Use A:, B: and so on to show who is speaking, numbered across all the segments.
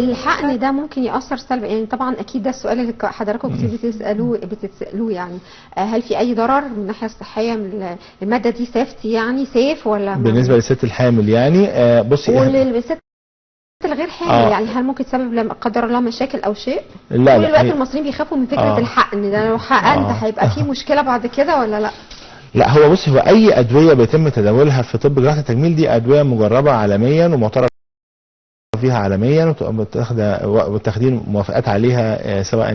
A: الحقن ده ممكن يأثر سلبي؟ يعني طبعا اكيد ده السؤال اللي حضراتكم كتير بتسألوه يعني. هل في اي ضرر من الناحيه الصحيه من الماده دي؟ سيفتي يعني سيف ولا
B: بالنسبه للست الحامل يعني؟ بصي،
A: وللست الغير حامل يعني هل ممكن تسبب لا قدر الله مشاكل او شيء؟
B: لا
A: طول الوقت المصريين بيخافوا من فكره الحقن ده، لو حقنت هيبقى في مشكله بعد كده ولا لا؟
B: لا، هو بصي، هو اي ادويه بيتم تداولها في طب جراحه التجميل دي ادويه مجربه عالميا ومعترف فيها عالميا، وتاخدين موافقات عليها سواء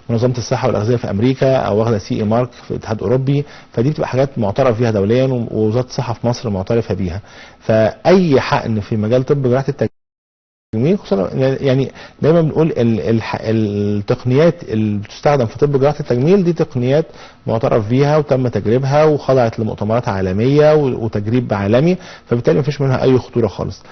B: منظمه الصحه والاغذيه في امريكا او واخده CE مارك في الاتحاد الاوروبي. فدي بتبقى حاجات معترف فيها دوليا، ووزاره الصحه في مصر معترفه بيها. فاي حقن في مجال طب جراحه التجميل، خصوصا يعني دايما بنقول التقنيات اللي بتستخدم في طب جراحه التجميل دي تقنيات معترف بيها وتم تجريبها وخضعت لمؤتمرات عالميه وتجريب عالمي، فبالتالي مفيش منها اي خطوره خالص.